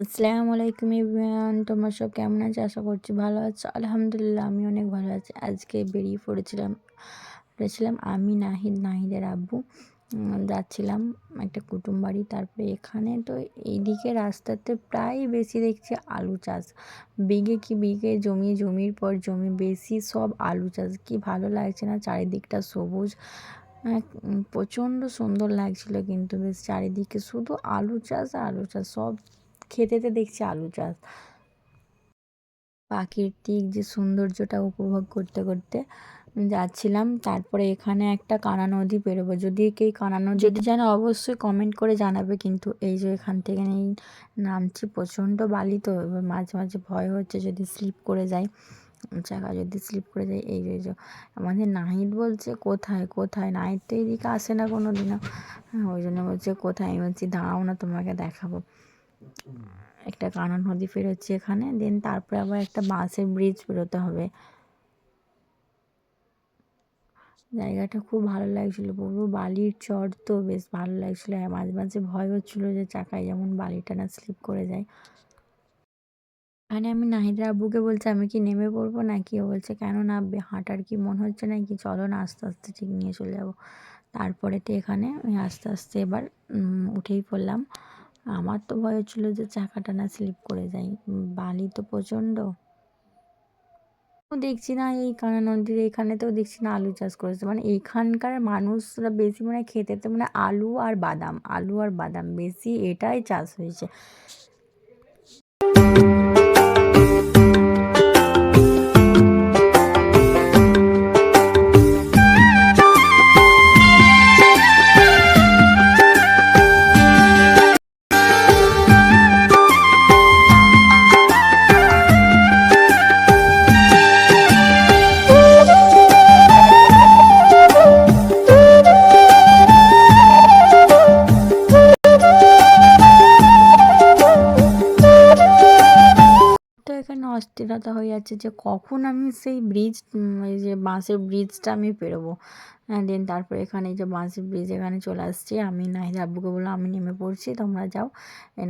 আসসালামু আলাইকুম এভরিওয়ান, তোমরা সব কেমন আছো? আশা করছি ভালো আছো। আলহামদুলিল্লাহ আমি অনেক ভালো আছি। আজকে বেরিয়ে পড়েছিলাম আমি, নাহিদের আব্বু যাচ্ছিলাম একটা কুটুম বাড়ি। তারপরে এখানে তো এইদিকে রাস্তাতে প্রায় বেশি দেখছি আলু চাষ, বিঘে কি বিঘে জমি, জমির পর জমি, বেশি সব আলু চাষ। কি ভালো লাগছে না, চারিদিকটা সবুজ। প্রচণ্ড সুন্দর লাগছিল, কিন্তু বেশ চারিদিকে শুধু আলু চাষ আর আলু চাষ, সব খেতেতে দেখছি আলু চাষ। প্রাকৃতিক যে সৌন্দর্যটা উপভোগ করতে করতে যাচ্ছিলাম। তারপরে এখানে একটা কানা নদী পেরোবো, যদি কেউ কানা নদী যদি জানো অবশ্যই কমেন্ট করে জানাবে। কিন্তু এই যে এখান থেকে নামছি, প্রচণ্ড বালি, তো এবার মাঝে মাঝে ভয় হচ্ছে যদি স্লিপ করে যায়, চাকা যদি স্লিপ করে যায়। এই যে আমাদের নাহিদ বলছে কোথায় কোথায়, নাহিদ তো এদিকে আসে না কোনো দিনও। ওই জন্য বলছে কোথায়, আমি বলছি দাঁড়াও না তোমাকে দেখাবো। একটা কানন নদী পেরোচ্ছি এখানে, দেন তারপরে আবার একটা বাঁশের ব্রিজ পেরোতে হবে। জায়গাটা খুব ভালো লাগছিলো, পুরো বালির চর, তো বেশ ভালো লাগছিলো। মাঝে মাঝে ভয় হচ্ছিলো যে চাকায় যেমন বালিটা না স্লিপ করে যায়। এখানে আমি নাহিদের আব্বুকে বলছি আমি কি নেমে পড়বো নাকি, ও বলছে কেন নামবে, হাঁটার কি মন হচ্ছে নাকি, চলো না আস্তে আস্তে ঠিক নিয়ে চলে যাবো। তারপরে তো এখানে আমি আস্তে আস্তে এবার উঠেই পড়লাম। আমার তো ভয় হচ্ছিলো যে চাকাটা না স্লিপ করে যায়, বালি তো প্রচণ্ড। দেখছি না এই কানা নদীর এখানেতেও দেখছি না আলু চাষ করেছে, মানে এইখানকার মানুষরা বেশি মানে খেতে তো মানে আলু আর বাদাম বেশি এটাই চাষ হয়েছে। তো এখানে অস্থিরতা হয়ে যাচ্ছে যে কখন আমি সেই ব্রিজ, এই যে বাঁশের ব্রিজটা আমি পেরোবো। দেন তারপরে এখানে যে বাঁশের ব্রিজ এখানে চলে আসছি। আমি নাহিদ আব্বুকে বললাম আমি নেমে পড়ছি, তোমরা যাও।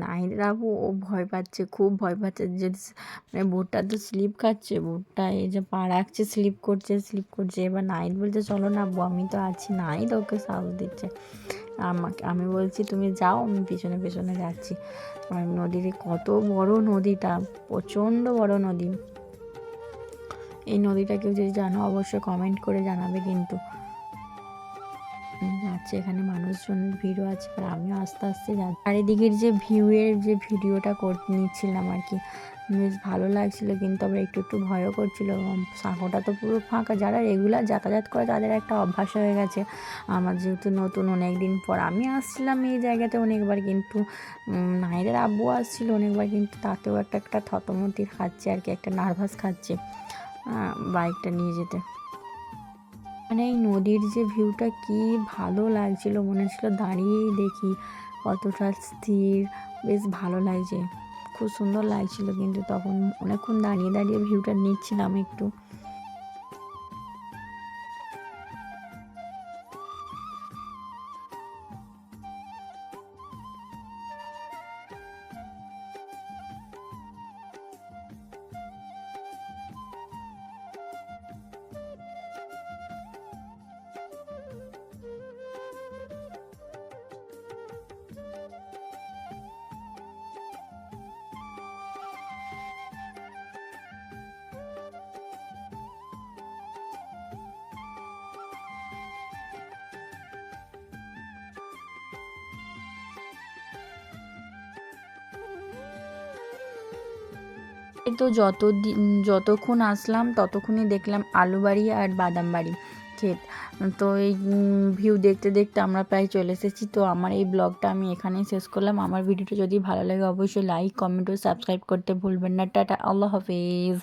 নাহিদ আব্বু ও ভয় পাচ্ছে, খুব ভয় পাচ্ছে, যদি মানে বোটটা তো স্লিপ খাচ্ছে, বোটটা এই যে পা রাখছে স্লিপ করছে। এবার নাহিদ বলছে চলো না আব্বু, আমি তো আছি। নাহিদ ওকে সাহস দিচ্ছে। আমি বলছি তুমি যাও, আমি পেছনে পেছনে যাচ্ছি। আর নদীর কত বড় নদীটা, প্রচণ্ড বড় নদী। এই নদীটা কেউ যদি জানো অবশ্যই কমেন্ট করে জানাবে। কিন্তু যাচ্ছে, এখানে মানুষজন ভিড়ও আছে, আর আমিও আস্তে আস্তে যাচ্ছি। চারিদিকের যে ভিউয়ের যে ভিডিওটা নিচ্ছিলাম আর কি, বেশ ভালো লাগছিল। কিন্তু আবার একটু একটু ভয়ও করছিল, সাঁকোটা তো পুরো ফাঁকা। যারা রেগুলার যাতায়াত করে তাদের একটা অভ্যাস হয়ে গেছে। আমার যেহেতু নতুন, অনেক দিন পর আমি আসছিলাম এই জায়গাতে অনেকবার, কিন্তু নাহিদের আব্বু আসছিল অনেকবার, কিন্তু তাতেও একটা একটা থতমতি খাচ্ছে আর কি, একটা নার্ভাস খাচ্ছে বাইকটা নিয়ে যেতে। মানে এই নদীর যে ভিউটা কি ভালো লাগছিল, মনে হচ্ছিল দাঁড়িয়েই দেখি, কতটা স্থির, বেশ ভালো লাগছে, খুব সুন্দর লাগছিল। কিন্তু তখন অনেকক্ষণ দাঁড়িয়ে দাঁড়িয়ে ভিউটা নিচ্ছিলাম একটু। এই তো যতক্ষণ আসলাম ততক্ষণই দেখলাম আলু বাড়ি আর বাদাম বাড়ি ক্ষেত। তো এই ভিউ দেখতে দেখতে আমরা প্রায় চলে এসেছি। তো আমার এই ব্লগটা আমি এখানেই শেষ করলাম। আমার ভিডিওটা যদি ভালো লাগে অবশ্যই লাইক, কমেন্ট ও সাবস্ক্রাইব করতে ভুলবেন না। টাটা, আল্লাহ হাফেজ।